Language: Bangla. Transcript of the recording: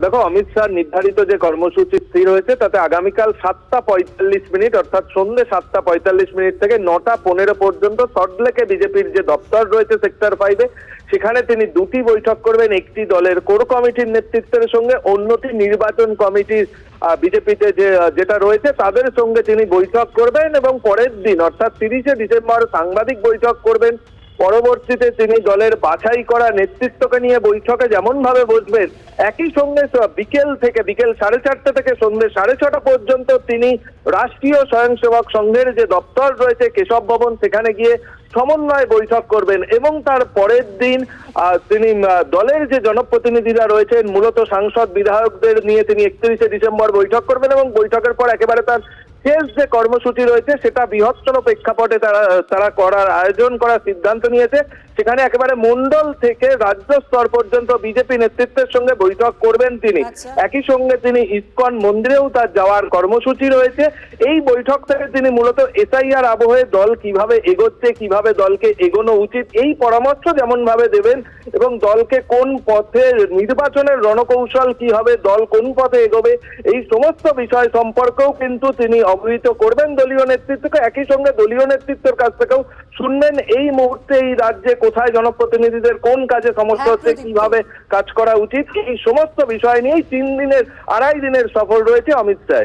দেখো, অমিত শাহ নির্ধারিত যে কর্মসূচি স্থির হয়েছে তাতে আগামীকাল 7:45 অর্থাৎ সন্ধ্যে 7:45 থেকে 9:15 পর্যন্ত সল্টলেকে বিজেপির যে দপ্তর রয়েছে সেক্টর 5-এ, সেখানে তিনি দুটি বৈঠক করবেন। একটি দলের কোর কমিটির নেতৃত্বের সঙ্গে, অন্যটি নির্বাচন কমিটির বিজেপিতে যেটা রয়েছে তাদের সঙ্গে তিনি বৈঠক করবেন এবং পরের দিন অর্থাৎ 30শে ডিসেম্বর সাংবাদিক বৈঠক করবেন। পরবর্তীতে তিনি দলের বাছাই করা নেতৃত্বকে নিয়ে বৈঠকে যেমন ভাবে বসবেন, একই সঙ্গে বিকেল 4:30 থেকে সন্ধ্যে 6:30 পর্যন্ত তিনি রাষ্ট্রীয় স্বয়ংসেবক সংঘের যে দপ্তর রয়েছে কেশব ভবন, সেখানে গিয়ে সমন্বয় বৈঠক করবেন এবং তার পরের দিন তিনি দলের যে জনপ্রতিনিধিরা রয়েছেন, মূলত সাংসদ বিধায়কদের নিয়ে তিনি 31শে ডিসেম্বর বৈঠক করবেন এবং বৈঠকের পর একেবারে তার শেষ যে কর্মসূচি রয়েছে সেটা বৃহত্তর প্রেক্ষাপটে তারা আয়োজন করার সিদ্ধান্ত নিয়েছে। সেখানে একেবারে মন্ডল থেকে রাজ্য স্তর পর্যন্ত বিজেপি নেতৃত্বের সঙ্গে বৈঠক করবেন তিনি। একই সঙ্গে তিনি ইসকন মন্দিরেও তার যাওয়ার কর্মসূচি রয়েছে। এই বৈঠক থেকে তিনি মূলত এসআইআর আবহে দল কিভাবে এগোচ্ছে, কিভাবে দলকে এগোনো উচিত, এই পরামর্শ যেমন ভাবে দেবেন এবং দলকে কোন পথে নির্বাচনের রণকৌশল কি হবে, দল কোন পথে এগোবে, এই সমস্ত বিষয় সম্পর্কেও কিন্তু তিনি অবহিত করবেন দলীয় নেতৃত্বকে। একই সঙ্গে দলীয় নেতৃত্বের কাছ থেকেও শুনবেন এই মুহূর্তে এই রাজ্যে কোথায় জনপ্রতিনিধিদের কোন কাজে সমস্যা হচ্ছে, কিভাবে কাজ করা উচিত, এই সমস্ত বিষয় নিয়েই 2.5 দিনের সফর রয়েছে অমিত শাহ।